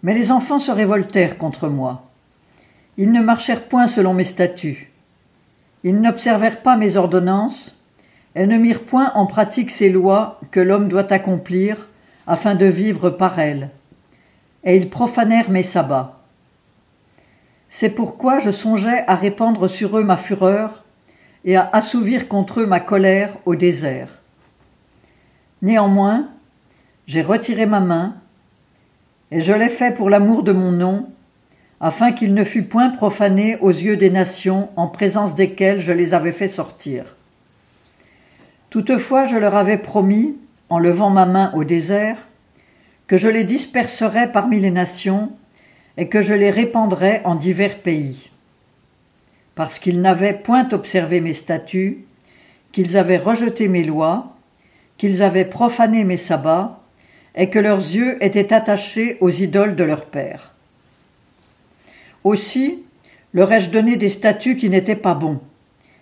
Mais les enfants se révoltèrent contre moi. Ils ne marchèrent point selon mes statuts. Ils n'observèrent pas mes ordonnances et ne mirent point en pratique ces lois que l'homme doit accomplir afin de vivre par elles. Et ils profanèrent mes sabbats. C'est pourquoi je songeais à répandre sur eux ma fureur et à assouvir contre eux ma colère au désert. Néanmoins, j'ai retiré ma main, et je l'ai fait pour l'amour de mon nom, afin qu'il ne fût point profané aux yeux des nations en présence desquelles je les avais fait sortir. Toutefois, je leur avais promis, en levant ma main au désert, que je les disperserais parmi les nations et que je les répandrais en divers pays. Parce qu'ils n'avaient point observé mes statuts, qu'ils avaient rejeté mes lois, qu'ils avaient profané mes sabbats, et que leurs yeux étaient attachés aux idoles de leurs pères. Aussi leur ai-je donné des statuts qui n'étaient pas bons,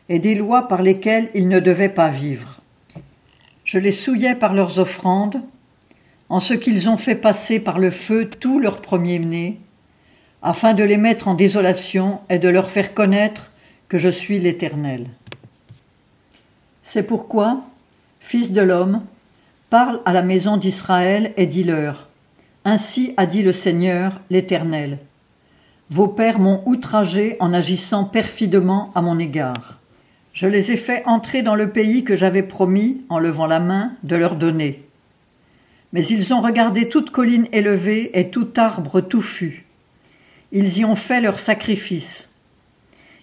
et des lois par lesquelles ils ne devaient pas vivre. Je les souillais par leurs offrandes, en ce qu'ils ont fait passer par le feu tous leurs premiers-nés, afin de les mettre en désolation et de leur faire connaître que je suis l'Éternel. C'est pourquoi, fils de l'homme, parle à la maison d'Israël et dis-leur, ainsi a dit le Seigneur, l'Éternel. Vos pères m'ont outragé en agissant perfidement à mon égard. Je les ai fait entrer dans le pays que j'avais promis, en levant la main, de leur donner. Mais ils ont regardé toute colline élevée et tout arbre touffu. Ils y ont fait leurs sacrifices.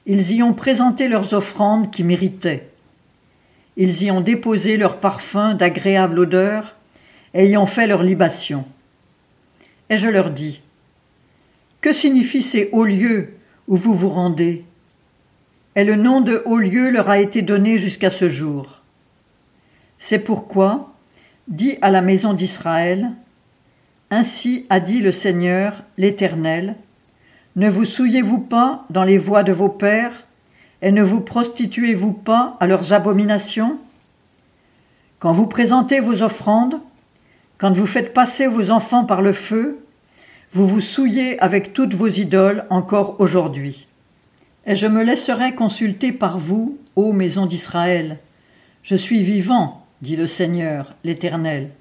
Ils y ont présenté leurs offrandes qui m'irritaient. Ils y ont déposé leurs parfums d'agréable odeur et y ont fait leurs libations. Et je leur dis, que signifient ces hauts lieux où vous vous rendez? Et le nom de hauts lieux leur a été donné jusqu'à ce jour. C'est pourquoi, dis à la maison d'Israël, ainsi a dit le Seigneur, l'Éternel, ne vous souillez-vous pas dans les voies de vos pères, et ne vous prostituez-vous pas à leurs abominations? Quand vous présentez vos offrandes, quand vous faites passer vos enfants par le feu, vous vous souillez avec toutes vos idoles encore aujourd'hui. Et je me laisserai consulter par vous, ô maison d'Israël. Je suis vivant, dit le Seigneur, l'Éternel.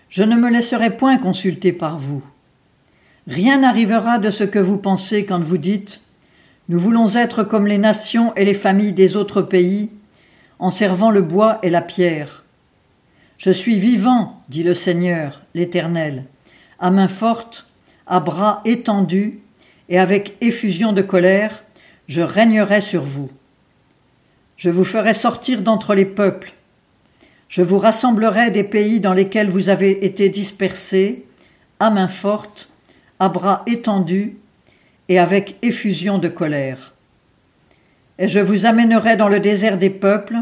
Je ne me laisserai point consulter par vous. Rien n'arrivera de ce que vous pensez quand vous dites « Nous voulons être comme les nations et les familles des autres pays, en servant le bois et la pierre. » Je suis vivant, dit le Seigneur, l'Éternel, à main forte, à bras étendus, et avec effusion de colère, je régnerai sur vous. Je vous ferai sortir d'entre les peuples. Je vous rassemblerai des pays dans lesquels vous avez été dispersés, à main forte, à bras étendus, et avec effusion de colère. Et je vous amènerai dans le désert des peuples,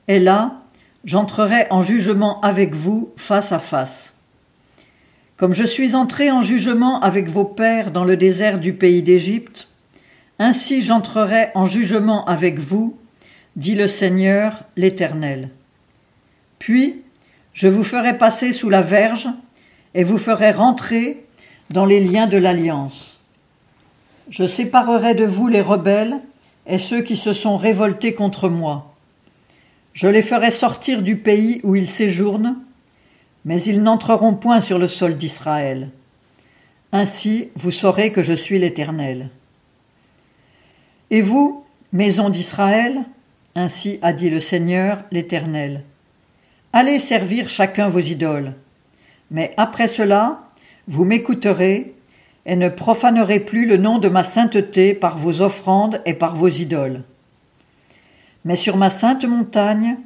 et là, j'entrerai en jugement avec vous face à face. Comme je suis entré en jugement avec vos pères dans le désert du pays d'Égypte, ainsi j'entrerai en jugement avec vous, dit le Seigneur, l'Éternel. Puis, je vous ferai passer sous la verge, et vous ferai rentrer dans les liens de l'alliance. Je séparerai de vous les rebelles et ceux qui se sont révoltés contre moi. Je les ferai sortir du pays où ils séjournent, mais ils n'entreront point sur le sol d'Israël. Ainsi vous saurez que je suis l'Éternel. Et vous, maison d'Israël, ainsi a dit le Seigneur, l'Éternel, allez servir chacun vos idoles, mais après cela, vous m'écouterez et ne profanerez plus le nom de ma sainteté par vos offrandes et par vos idoles. Mais sur ma sainte montagne,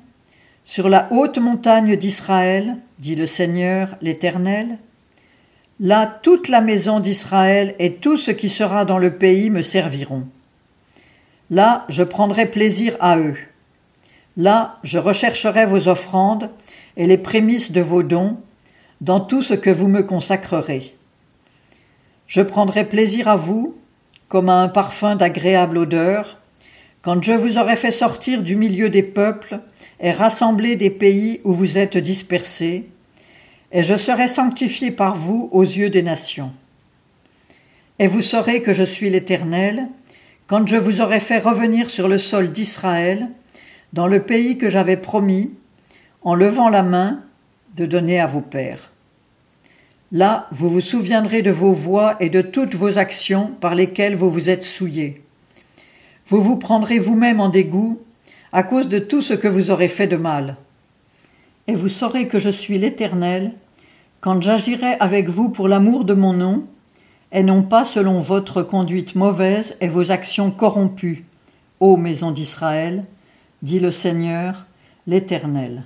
sur la haute montagne d'Israël, dit le Seigneur l'Éternel, là toute la maison d'Israël et tout ce qui sera dans le pays me serviront. Là je prendrai plaisir à eux. Là je rechercherai vos offrandes et les prémices de vos dons, dans tout ce que vous me consacrerez. Je prendrai plaisir à vous, comme à un parfum d'agréable odeur, quand je vous aurai fait sortir du milieu des peuples et rassembler des pays où vous êtes dispersés, et je serai sanctifié par vous aux yeux des nations. Et vous saurez que je suis l'Éternel, quand je vous aurai fait revenir sur le sol d'Israël, dans le pays que j'avais promis, en levant la main, de donner à vos pères. Là, vous vous souviendrez de vos voies et de toutes vos actions par lesquelles vous vous êtes souillés. Vous vous prendrez vous-même en dégoût à cause de tout ce que vous aurez fait de mal. Et vous saurez que je suis l'Éternel, quand j'agirai avec vous pour l'amour de mon nom, et non pas selon votre conduite mauvaise et vos actions corrompues, ô maison d'Israël, dit le Seigneur, l'Éternel.